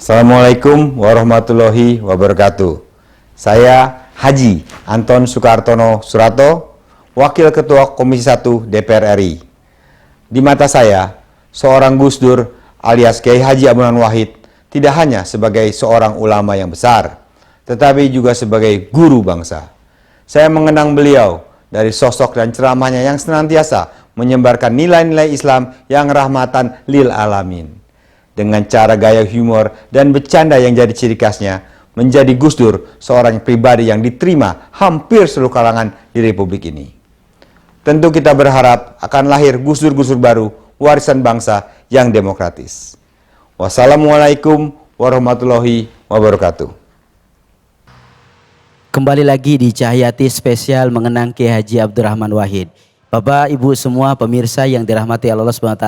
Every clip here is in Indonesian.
Assalamualaikum warahmatullahi wabarakatuh. Saya Haji Anton Soekartono Surato, Wakil Ketua Komisi 1 DPR RI. Di mata saya, seorang Gus Dur alias Kiai Haji Abdurrahman Wahid tidak hanya sebagai seorang ulama yang besar, tetapi juga sebagai guru bangsa. Saya mengenang beliau dari sosok dan ceramahnya yang senantiasa menyebarkan nilai-nilai Islam yang rahmatan lil alamin. Dengan cara gaya humor dan bercanda yang jadi ciri khasnya, menjadi Gus Dur seorang pribadi yang diterima hampir seluruh kalangan di Republik ini. Tentu kita berharap akan lahir Gus Dur-Gus Dur baru, warisan bangsa yang demokratis. Wassalamualaikum warahmatullahi wabarakatuh. Kembali lagi di Cahyati spesial mengenang Kiai Haji Abdurrahman Wahid. Bapak, Ibu semua pemirsa yang dirahmati Allah SWT,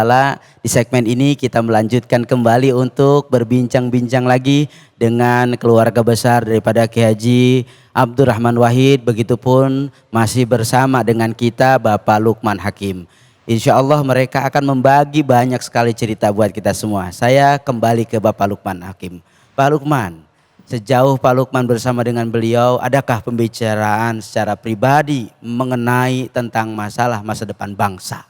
di segmen ini kita melanjutkan kembali untuk berbincang-bincang lagi dengan keluarga besar daripada Kiai Haji Abdurrahman Wahid. Begitupun masih bersama dengan kita Bapak Lukman Hakim. Insya Allah mereka akan membagi banyak sekali cerita buat kita semua. Saya kembali ke Bapak Lukman Hakim. Pak Lukman, sejauh Pak Lukman bersama dengan beliau, adakah pembicaraan secara pribadi mengenai tentang masalah masa depan bangsa?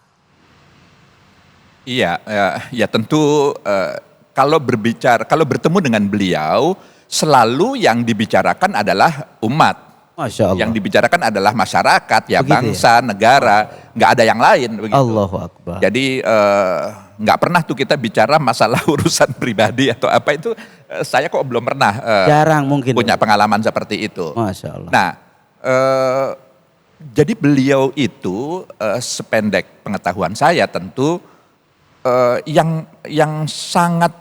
Iya, ya tentu kalau bertemu dengan beliau, selalu yang dibicarakan adalah umat. Masya Allah. Yang dibicarakan adalah masyarakat, ya Begitu bangsa, negara, nggak ada yang lain. Begitu. Allahu Akbar. Jadi nggak pernah tuh kita bicara masalah urusan pribadi atau apa itu. Saya kok belum pernah Jarang mungkin punya pengalaman seperti itu. Masya Allah. Nah, jadi beliau itu sependek pengetahuan saya tentu yang sangat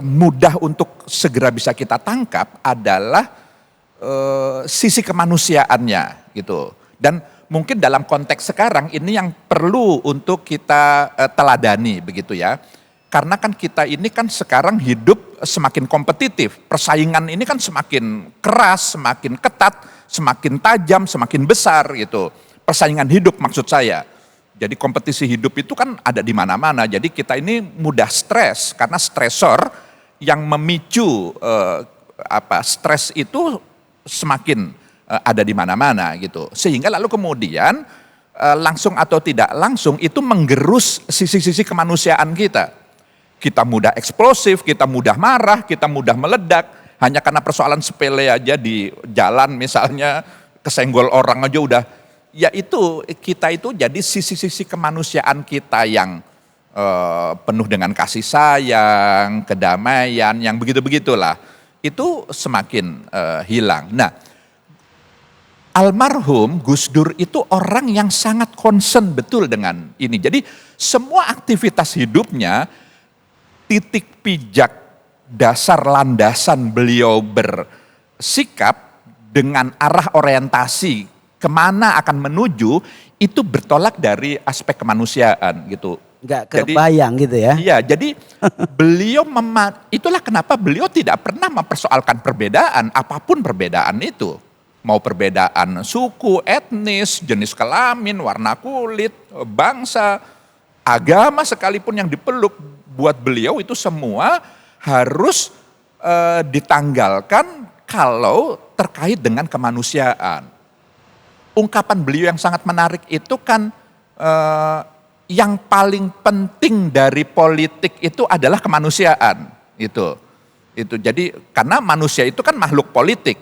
mudah untuk segera bisa kita tangkap adalah sisi kemanusiaannya gitu. Dan mungkin dalam konteks sekarang ini yang perlu untuk kita teladani begitu ya. Karena kan kita ini kan sekarang hidup semakin kompetitif, persaingan ini kan semakin keras, semakin ketat, semakin tajam, semakin besar gitu. Persaingan hidup maksud saya. Jadi kompetisi hidup itu kan ada di mana-mana. Jadi kita ini mudah stres karena stresor yang memicu stres itu semakin ada di mana-mana gitu. Sehingga lalu kemudian langsung atau tidak langsung itu menggerus sisi-sisi kemanusiaan kita. Kita mudah eksplosif, kita mudah marah, kita mudah meledak. Hanya karena persoalan sepele aja di jalan misalnya, kesenggol orang aja udah. Ya itu, kita itu jadi sisi-sisi kemanusiaan kita yang penuh dengan kasih sayang, kedamaian, yang begitu-begitulah. Itu semakin hilang. Nah, almarhum Gus Dur itu orang yang sangat concern betul dengan ini. Jadi semua aktivitas hidupnya, titik pijak dasar landasan beliau bersikap dengan arah orientasi kemana akan menuju itu bertolak dari aspek kemanusiaan gitu. Nggak kebayang gitu ya. Iya, jadi beliau itulah kenapa beliau tidak pernah mempersoalkan perbedaan, apapun perbedaan itu. Mau perbedaan suku, etnis, jenis kelamin, warna kulit, bangsa, agama sekalipun yang dipeluk. Buat beliau itu semua harus ditanggalkan kalau terkait dengan kemanusiaan. Ungkapan beliau yang sangat menarik itu kan yang paling penting dari politik itu adalah kemanusiaan. Itu jadi karena manusia itu kan makhluk politik.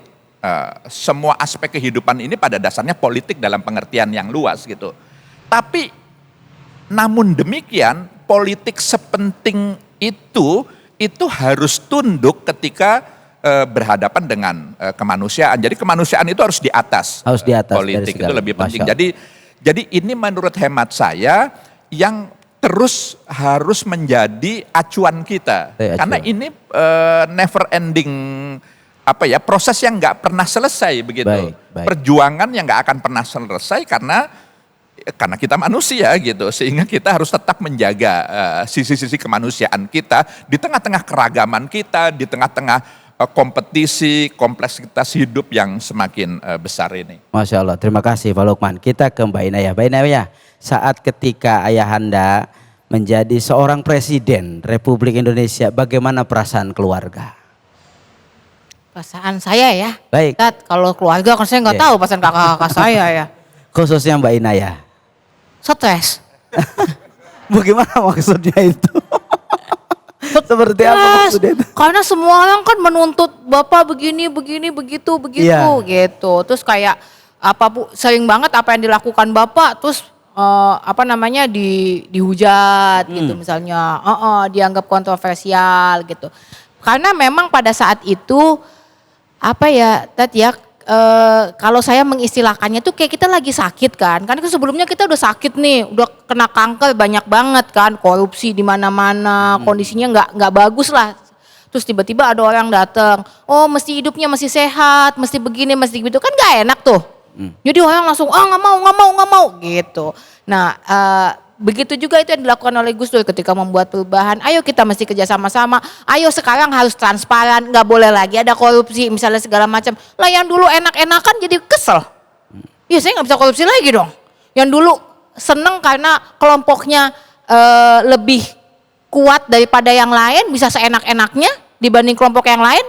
Semua aspek kehidupan ini pada dasarnya politik dalam pengertian yang luas gitu. Tapi namun demikian politik sepenting itu harus tunduk ketika berhadapan dengan kemanusiaan. Jadi kemanusiaan itu harus di atas. Harus di atas politik itu lebih penting. Jadi ini menurut hemat saya yang terus harus menjadi acuan kita. Karena ini never ending proses yang nggak pernah selesai begitu. Baik. Perjuangan yang nggak akan pernah selesai karena kita manusia gitu, sehingga kita harus tetap menjaga sisi-sisi kemanusiaan kita di tengah-tengah keragaman kita, di tengah-tengah kompetisi, kompleksitas hidup yang semakin besar ini. Masya Allah, terima kasih Pak Lukman. Kita ke Mbak Inayah. Mbak Inayah, saat ketika ayahanda menjadi seorang presiden Republik Indonesia, bagaimana perasaan keluarga? Perasaan saya ya. Baik. Tat, kalau keluarga kan saya nggak Iya. tahu perasaan kakak-kakak saya ya. Khususnya Mbak Inaya. Stres. Bagaimana maksudnya itu? Seperti apa maksudnya itu? Karena semua orang kan menuntut Bapak begini, begitu, Iya. gitu. Terus kayak sering banget apa yang dilakukan Bapak terus dihujat gitu misalnya. Dianggap kontroversial gitu. Karena memang pada saat itu kalau saya mengistilahkannya tuh kayak kita lagi sakit kan. Karena sebelumnya kita udah sakit nih, udah kena kanker banyak banget kan, korupsi di mana-mana, kondisinya nggak bagus lah. Terus tiba-tiba ada orang datang, oh mesti hidupnya masih sehat, mesti begini, mesti begitu, kan nggak enak tuh. Jadi orang langsung, nggak mau gitu. Nah, begitu juga itu yang dilakukan oleh Gus Dur ketika membuat perubahan. Ayo kita mesti kerja sama-sama. Ayo sekarang harus transparan, nggak boleh lagi ada korupsi misalnya segala macam. Lah yang dulu enak-enakan jadi kesel. Ya saya nggak bisa korupsi lagi dong. Yang dulu seneng karena kelompoknya lebih kuat daripada yang lain, bisa seenak-enaknya dibanding kelompok yang lain.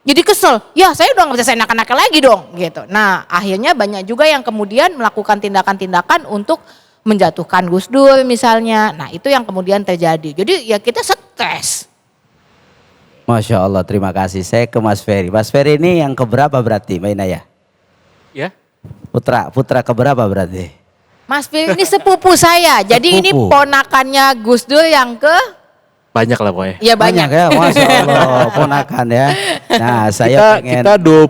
Jadi kesel, ya saya udah nggak bisa seenak-enaknya lagi dong gitu. Nah akhirnya banyak juga yang kemudian melakukan tindakan-tindakan untuk menjatuhkan Gus Dur misalnya. Nah itu yang kemudian terjadi. Jadi ya kita stres. Masya Allah, terima kasih. Saya ke Mas Ferry. Mas Ferry ini yang keberapa berarti Mbak Inaya? Ya, Putra keberapa berarti? Mas Firly ini sepupu saya. Jadi ini Sepupu. ponakannya Gus Dur yang ke banyak lah pokoknya. ya banyak. Ya, Masya Allah, ponakan ya. Nah saya pengen kita tahu.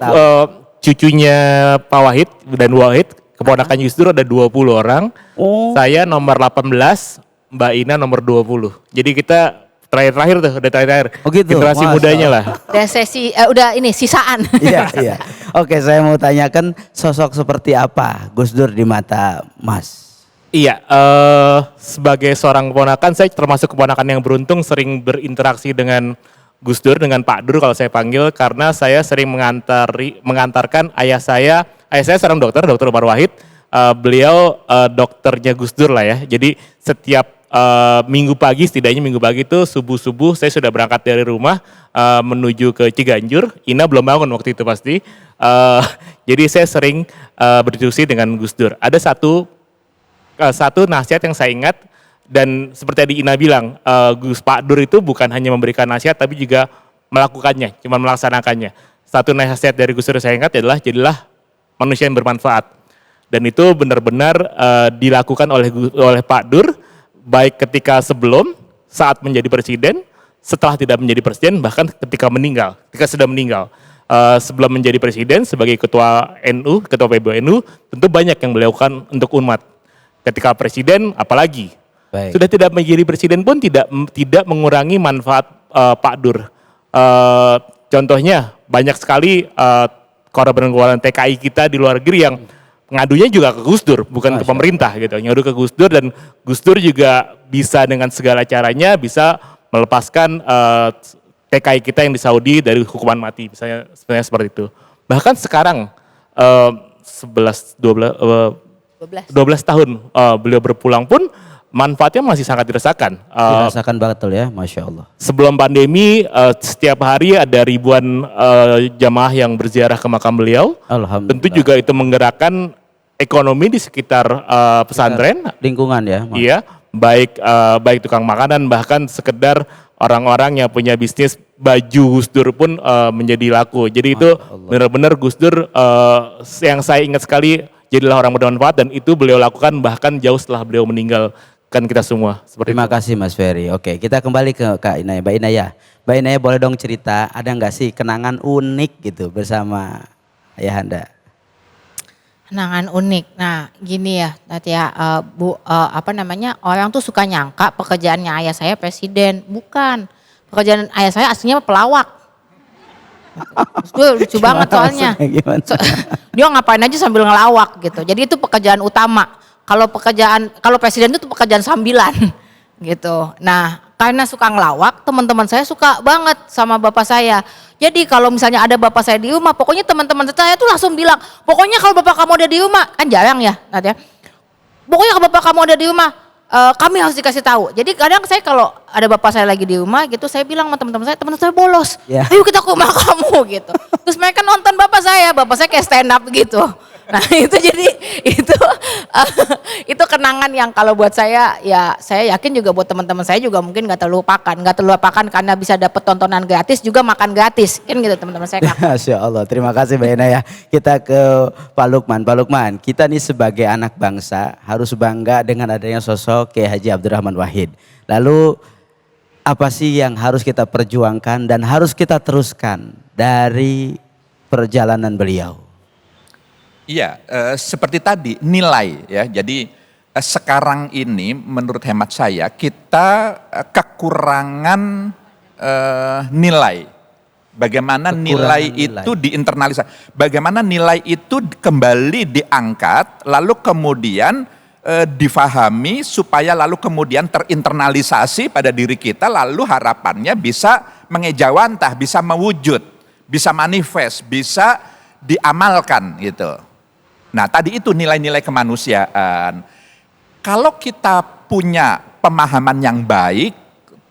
cucunya Pak Wahid dan Wahid, keponakan Gus Dur ada 20 orang. Oh. Saya nomor 18, Mbak Ina nomor 20. Jadi kita terakhir tuh, udah terakhir. Oh gitu, Generasi Masya mudanya Allah. lah. Dan sesi udah ini sisaan. Iya. Oke, saya mau tanyakan sosok seperti apa Gus Dur di mata Mas? Iya, sebagai seorang keponakan, saya termasuk keponakan yang beruntung sering berinteraksi dengan Gus Dur, dengan Pak Dur kalau saya panggil, karena saya sering mengantarkan ayah saya seorang dokter Umar Wahid, beliau dokternya Gus Dur lah ya. Jadi setiap minggu pagi, setidaknya minggu pagi itu subuh-subuh saya sudah berangkat dari rumah menuju ke Ciganjur. Ina belum bangun waktu itu pasti. Jadi saya sering berdiskusi dengan Gus Dur. Ada satu nasihat yang saya ingat, dan seperti tadi Ina bilang, Pak Dur itu bukan hanya memberikan nasihat tapi juga melakukannya, cuma melaksanakannya. Satu nasihat dari Gus Dur saya ingat adalah jadilah manusia yang bermanfaat. Dan itu benar-benar dilakukan oleh Pak Dur, baik ketika sebelum, saat menjadi presiden, setelah tidak menjadi presiden, bahkan ketika sudah meninggal. Sebelum menjadi presiden sebagai ketua NU, ketua PBNU, tentu banyak yang beliau lakukan untuk umat. Ketika presiden apalagi. Baik. Sudah tidak menjadi presiden pun tidak mengurangi manfaat Pak Dur. Contohnya banyak sekali korban TKI kita di luar negeri yang ngadunya juga ke Gus Dur, bukan ke pemerintah gitu. Ngadu ke Gus Dur, dan Gus Dur juga bisa dengan segala caranya bisa melepaskan TKI kita yang di Saudi dari hukuman mati, misalnya sebenarnya seperti itu. Bahkan sekarang 12 tahun beliau berpulang pun manfaatnya masih sangat dirasakan. Dirasakan betul ya, Masya Allah. Sebelum pandemi setiap hari ada ribuan jamaah yang berziarah ke makam beliau. Alhamdulillah. Tentu juga itu menggerakkan ekonomi di sekitar pesantren. Lingkungan ya. Iya, baik tukang makanan, bahkan sekedar orang-orang yang punya bisnis baju Gus Dur pun menjadi laku. Jadi itu benar-benar Gus Dur yang saya ingat sekali, jadilah orang bermanfaat, dan itu beliau lakukan bahkan jauh setelah beliau meninggalkan kita semua. Terima kasih Mas Ferry. Oke, kita kembali ke Kak Inaya. Mbak Inaya. Mbak Inaya boleh dong cerita, ada nggak sih kenangan unik gitu bersama ayahanda? Kenangan unik. Nah, gini ya, Tati ya, orang tuh suka nyangka pekerjaannya ayah saya presiden. Bukan. Pekerjaan ayah saya aslinya pelawak. Gue lucu banget soalnya. Dia ngapain aja sambil ngelawak gitu. Jadi itu pekerjaan utama. Kalau presiden itu pekerjaan sambilan gitu. Nah, karena suka ngelawak, teman-teman saya suka banget sama bapak saya. Jadi kalau misalnya ada bapak saya di rumah, pokoknya teman-teman saya tuh langsung bilang, pokoknya kalau bapak kamu ada di rumah, kan jarang ya, Nat ya. Pokoknya kalau bapak kamu ada di rumah, kami harus dikasih tahu. Jadi kadang saya kalau ada bapak saya lagi di rumah gitu, saya bilang sama teman-teman saya bolos. Ya. Ayo kita ke rumah kamu gitu. Terus mereka nonton bapak saya kayak stand up gitu. Nah itu jadi itu kenangan yang kalau buat saya ya saya yakin juga buat teman-teman saya juga mungkin nggak terlupakan karena bisa dapat tontonan gratis juga makan gratis kan gitu teman-teman saya. Masya Allah, terima kasih Mbak Ena ya. Kita ke Pak Lukman. Pak Lukman, kita nih sebagai anak bangsa harus bangga dengan adanya sosok Kiai Haji Abdurrahman Wahid. Lalu apa sih yang harus kita perjuangkan dan harus kita teruskan dari perjalanan beliau? Iya, seperti tadi nilai ya. Jadi sekarang ini menurut hemat saya kita kekurangan nilai. Bagaimana nilai itu diinternalisasi, bagaimana nilai itu kembali diangkat, lalu kemudian difahami supaya lalu kemudian terinternalisasi pada diri kita, lalu harapannya bisa mengejawantah, bisa mewujud, bisa manifest, bisa diamalkan gitu. Nah tadi itu nilai-nilai kemanusiaan. Kalau kita punya pemahaman yang baik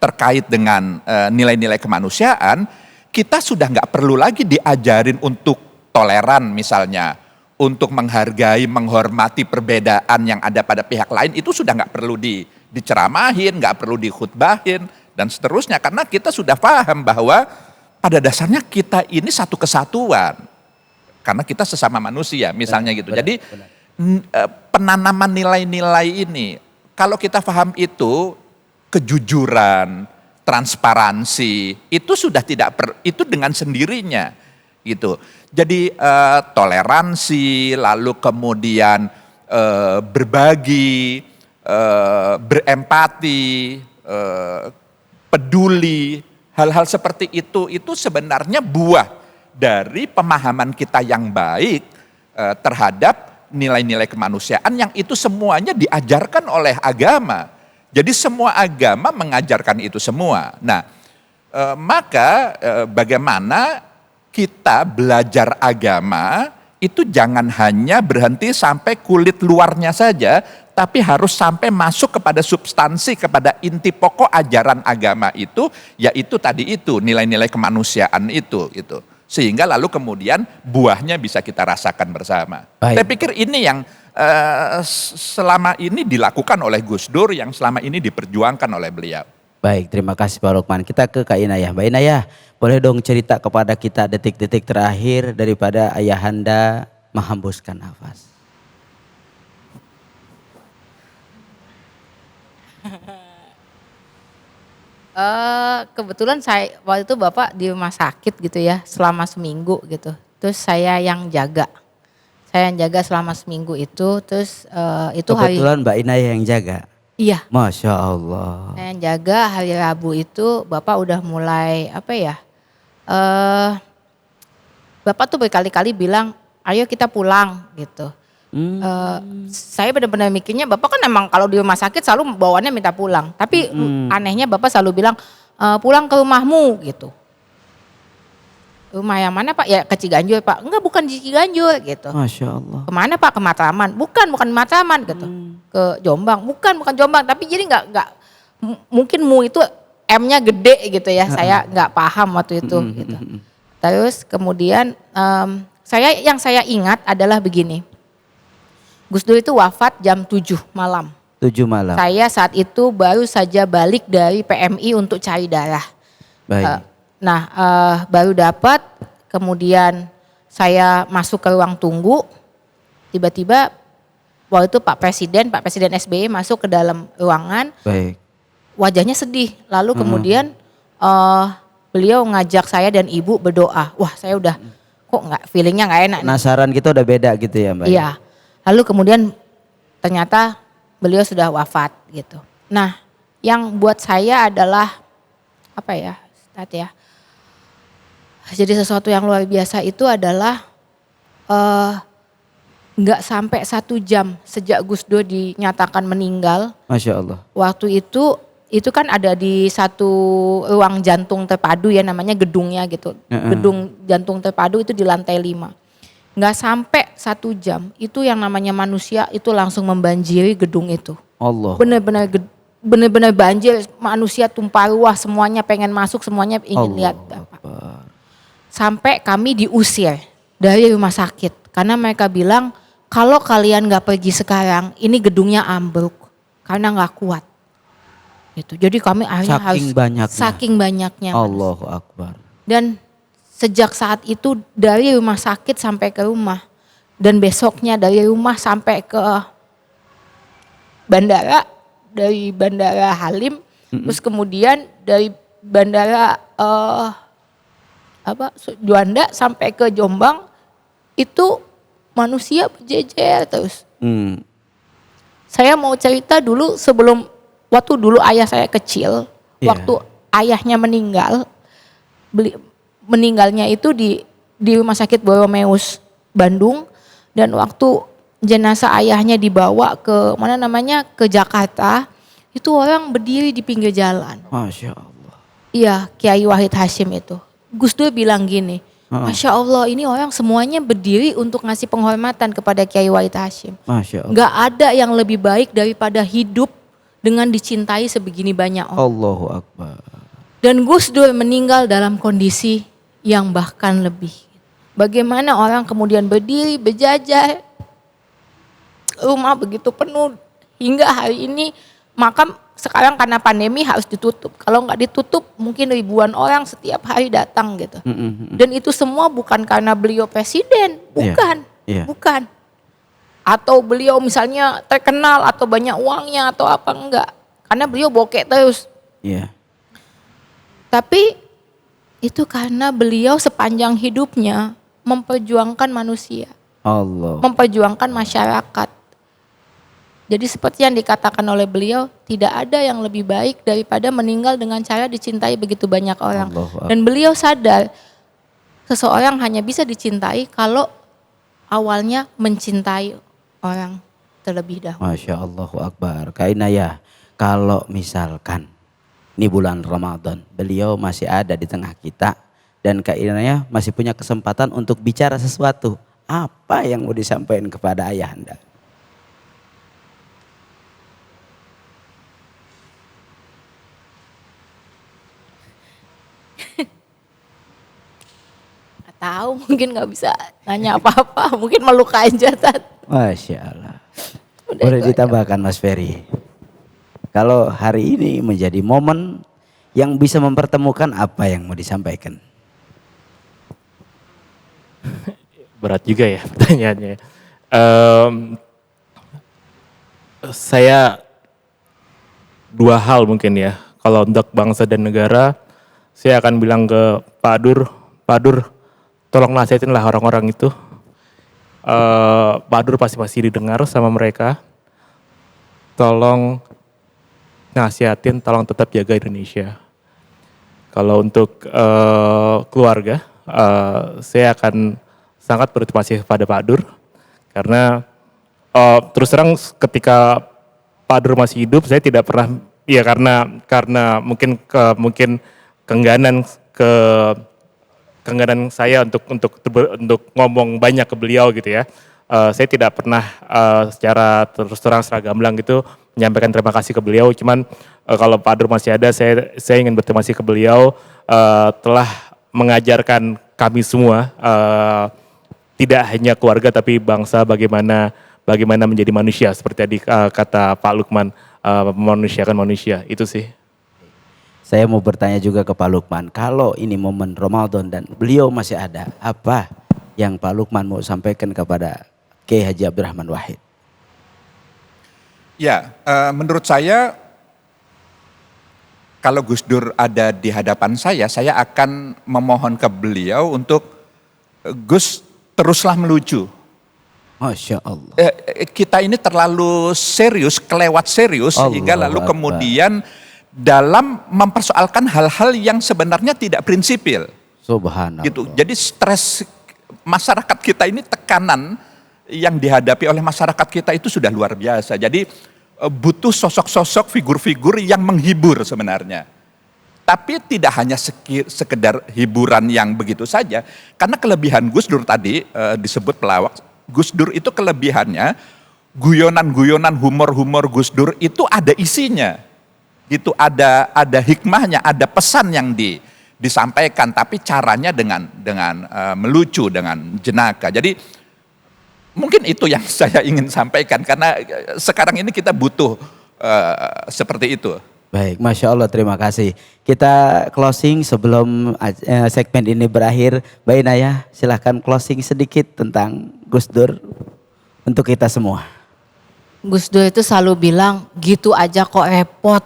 terkait dengan nilai-nilai kemanusiaan, kita sudah nggak perlu lagi diajarin untuk toleran misalnya, untuk menghargai, menghormati perbedaan yang ada pada pihak lain, itu sudah nggak perlu diceramahin, nggak perlu dikhutbahin, dan seterusnya. Karena kita sudah paham bahwa pada dasarnya kita ini satu kesatuan. Karena kita sesama manusia misalnya gitu. Jadi penanaman nilai-nilai ini, kalau kita paham itu, kejujuran, transparansi, itu sudah itu dengan sendirinya gitu. Jadi toleransi, lalu kemudian berbagi, berempati, peduli, hal-hal seperti itu sebenarnya buah dari pemahaman kita yang baik terhadap nilai-nilai kemanusiaan yang itu semuanya diajarkan oleh agama. Jadi semua agama mengajarkan itu semua. Nah, maka bagaimana kita belajar agama itu jangan hanya berhenti sampai kulit luarnya saja, tapi harus sampai masuk kepada substansi, kepada inti pokok ajaran agama itu, yaitu tadi itu nilai-nilai kemanusiaan itu gitu. Sehingga lalu kemudian buahnya bisa kita rasakan bersama. Baik. Saya pikir ini yang selama ini dilakukan oleh Gus Dur, yang selama ini diperjuangkan oleh beliau. Baik, terima kasih Pak Lukman. Kita ke Kak Inayah. Mbak Inayah, boleh dong cerita kepada kita detik-detik terakhir daripada ayahanda menghembuskan nafas. Kebetulan saya waktu itu bapak di rumah sakit gitu ya selama seminggu gitu. Terus saya yang jaga selama seminggu itu. Terus itu Kebetulan Mbak Inayah yang jaga. Iya. Masya Allah. Saya yang jaga hari Rabu itu bapak udah mulai bapak tuh berkali-kali bilang ayo kita pulang gitu. Saya benar-benar mikirnya bapak kan emang kalau di rumah sakit selalu bawaannya minta pulang. Tapi anehnya bapak selalu bilang pulang ke rumahmu gitu. Rumah yang mana pak? Ya ke Ciganjur pak. Enggak bukan di Ciganjur gitu. Masya Allah. Kemana pak? Ke Matraman. Bukan Matraman gitu. Ke Jombang. Bukan Jombang. Tapi jadi nggak mungkin mu itu M-nya gede gitu ya. Saya nggak paham waktu itu gitu. Terus kemudian yang saya ingat adalah begini. Gus Dur itu wafat jam 7 malam. 7 malam. Saya saat itu baru saja balik dari PMI untuk cari darah. Baik. Baru dapat, kemudian saya masuk ke ruang tunggu. Tiba-tiba waktu itu Pak Presiden SBY masuk ke dalam ruangan. Baik. Wajahnya sedih. Lalu kemudian beliau ngajak saya dan ibu berdoa. Wah saya udah kok feelingnya nggak enak. Penasaran kita udah beda gitu ya Mbak? Iya. Lalu kemudian ternyata beliau sudah wafat gitu. Nah, yang buat saya adalah jadi sesuatu yang luar biasa itu adalah nggak sampai 1 jam sejak Gus Dur dinyatakan meninggal. Masya Allah. Waktu itu kan ada di satu ruang jantung terpadu ya namanya gedungnya gitu. Gedung jantung terpadu itu di lantai 5. Nggak sampai 1 jam itu yang namanya manusia itu langsung membanjiri gedung itu. Allah. Benar-benar banjir, manusia tumpah ruah, semuanya pengen masuk, semuanya ingin lihat Bapak. Akbar. Sampai kami diusir dari rumah sakit karena mereka bilang kalau kalian nggak pergi sekarang, ini gedungnya ambruk karena nggak kuat. Gitu. Jadi kami akhirnya saking banyaknya. Allahu Akbar. Dan sejak saat itu dari rumah sakit sampai ke rumah, dan besoknya dari rumah sampai ke bandara, dari bandara Halim, terus kemudian dari bandara Juanda sampai ke Jombang itu manusia berjejer terus. Saya mau cerita dulu waktu dulu ayah saya kecil, waktu ayahnya meninggal, meninggalnya itu di Rumah Sakit Boromeus Bandung, dan waktu jenazah ayahnya dibawa ke ke Jakarta, itu orang berdiri di pinggir jalan. Masya Allah. Iya, Kiai Wahid Hashim itu. Gus Dur bilang gini, Masya Allah ini orang semuanya berdiri untuk ngasih penghormatan kepada Kiai Wahid Hashim. Masya Allah. Gak ada yang lebih baik daripada hidup dengan dicintai sebegini banyak orang. Allahu Akbar. Dan Gus Dur meninggal dalam kondisi yang bahkan lebih. Bagaimana orang kemudian berdiri, berjajar, rumah begitu penuh, hingga hari ini makam sekarang karena pandemi harus ditutup. Kalau nggak ditutup mungkin ribuan orang setiap hari datang gitu. Dan itu semua bukan karena beliau presiden, bukan, bukan. Atau beliau misalnya terkenal atau banyak uangnya atau apa, enggak. Karena beliau bokek terus. Tapi itu karena beliau sepanjang hidupnya memperjuangkan manusia. Allah. Memperjuangkan masyarakat. Jadi seperti yang dikatakan oleh beliau, tidak ada yang lebih baik daripada meninggal dengan cara dicintai begitu banyak orang. Dan beliau sadar seseorang hanya bisa dicintai kalau awalnya mencintai orang terlebih dahulu. Masya Allahu Akbar. Kak Inayah, kalau misalkan ini bulan Ramadan, beliau masih ada di tengah kita dan Kak Inayah masih punya kesempatan untuk bicara sesuatu. Apa yang mau disampaikan kepada ayah Anda? Tahu mungkin nggak bisa nanya apa-apa, mungkin meluka aja Tat. Masya Allah. Boleh ditambahkan Mas Ferry. Kalau hari ini menjadi momen yang bisa mempertemukan, apa yang mau disampaikan? Berat juga ya pertanyaannya. Saya dua hal mungkin ya. Kalau untuk bangsa dan negara, saya akan bilang ke Pak Dur, tolong nasihatin lah orang-orang itu. Pak Dur pasti didengar sama mereka. Tolong nasihatin, tolong tetap jaga Indonesia. Kalau untuk keluarga, saya akan sangat berterima kasih kepada Pak Dur. Karena terus terang ketika Pak Dur masih hidup, saya tidak pernah, ya karena mungkin keengganan saya untuk ngomong banyak ke beliau gitu ya. Saya tidak pernah secara terus terang secara gamblang gitu menyampaikan terima kasih ke beliau. Cuman kalau Pak Dur masih ada, saya ingin berterima kasih ke beliau telah mengajarkan kami semua, tidak hanya keluarga tapi bangsa, bagaimana menjadi manusia seperti tadi kata Pak Lukman, memanusiakan manusia. Itu sih. Saya mau bertanya juga ke Pak Lukman, kalau ini momen Ramadan dan beliau masih ada, apa yang Pak Lukman mau sampaikan kepada Kiai Haji Abdurrahman Wahid? Ya, menurut saya kalau Gus Dur ada di hadapan saya akan memohon ke beliau untuk Gus teruslah melucu. Masya Allah. Kita ini terlalu serius, kelewat serius, sehingga lalu kemudian dalam mempersoalkan hal-hal yang sebenarnya tidak prinsipil. Subhanallah. Gitu. Jadi stres masyarakat kita ini, tekanan yang dihadapi oleh masyarakat kita itu sudah luar biasa. Jadi butuh sosok-sosok, figur-figur yang menghibur sebenarnya. Tapi tidak hanya sekedar hiburan yang begitu saja. Karena kelebihan Gus Dur tadi disebut pelawak. Gus Dur itu kelebihannya guyonan-guyonan, humor-humor Gus Dur itu ada isinya. Itu ada hikmahnya, ada pesan yang disampaikan, tapi caranya dengan melucu, dengan jenaka. Jadi mungkin itu yang saya ingin sampaikan, karena sekarang ini kita butuh seperti itu. Baik, Masya Allah, terima kasih. Kita closing sebelum segmen ini berakhir. Mbak Inayah, silahkan closing sedikit tentang Gus Dur untuk kita semua. Gus Dur itu selalu bilang, gitu aja kok repot.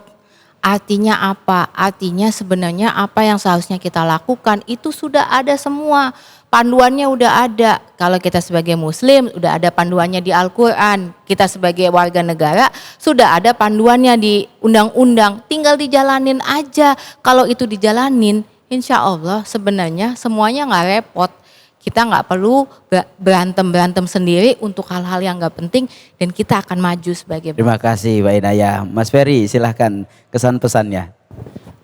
Artinya apa? Artinya sebenarnya apa yang seharusnya kita lakukan itu sudah ada semua. Panduannya udah ada. Kalau kita sebagai muslim udah ada panduannya di Al-Quran. Kita sebagai warga negara sudah ada panduannya di undang-undang. Tinggal dijalanin aja. Kalau itu dijalanin, insya Allah sebenarnya semuanya gak repot. Kita nggak perlu berantem sendiri untuk hal-hal yang nggak penting, dan kita akan maju sebagai bangsa. Terima kasih Mbak Inayah. Mas Ferry, silahkan kesan pesannya.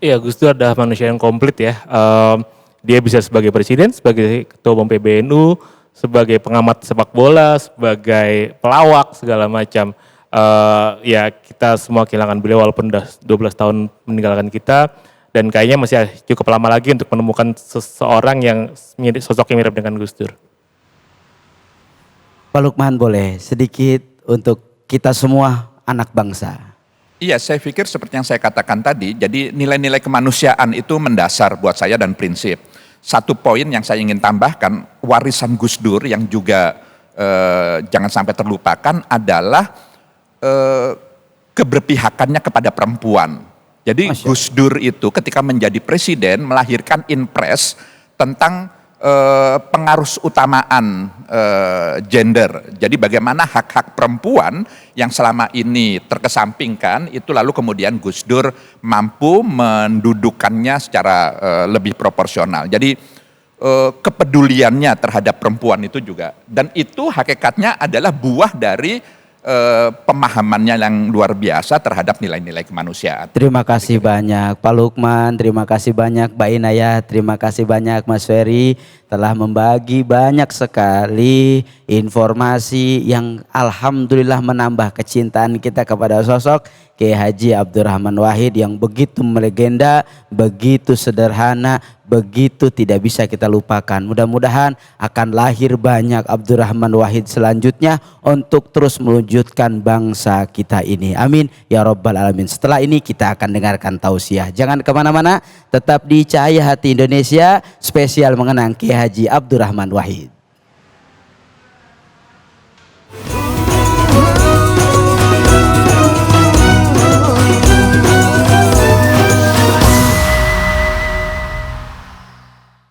Iya, Gus Dur adalah manusia yang komplit ya. Dia bisa sebagai presiden, sebagai ketua umum PBNU, sebagai pengamat sepak bola, sebagai pelawak segala macam. Ya kita semua kehilangan beliau walaupun udah 12 tahun meninggalkan kita. Dan kayaknya masih cukup lama lagi untuk menemukan seseorang yang sosoknya mirip dengan Gus Dur. Pak Lukman, boleh sedikit untuk kita semua anak bangsa. Iya, saya pikir seperti yang saya katakan tadi, jadi nilai-nilai kemanusiaan itu mendasar buat saya dan prinsip. Satu poin yang saya ingin tambahkan, warisan Gus Dur yang juga jangan sampai terlupakan adalah keberpihakannya kepada perempuan. Jadi Gus Dur itu ketika menjadi presiden melahirkan impres tentang pengarus utamaan gender. Jadi bagaimana hak-hak perempuan yang selama ini terkesampingkan itu lalu kemudian Gus Dur mampu mendudukannya secara lebih proporsional. Jadi kepeduliannya terhadap perempuan itu juga, dan itu hakikatnya adalah buah dari pemahamannya yang luar biasa terhadap nilai-nilai kemanusiaan. Terima kasih banyak Pak Lukman, terima kasih banyak Mbak Inayah, terima kasih banyak Mas Ferry telah membagi banyak sekali informasi yang alhamdulillah menambah kecintaan kita kepada sosok Kiai Haji Abdurrahman Wahid yang begitu melegenda, begitu sederhana, begitu tidak bisa kita lupakan. Mudah-mudahan akan lahir banyak Abdurrahman Wahid selanjutnya untuk terus mewujudkan bangsa kita ini. Amin ya Rabbal Alamin. Setelah ini kita akan dengarkan tausiah. Jangan kemana-mana, tetap di Cahaya Hati Indonesia spesial mengenang Kiai Haji Abdurrahman Wahid.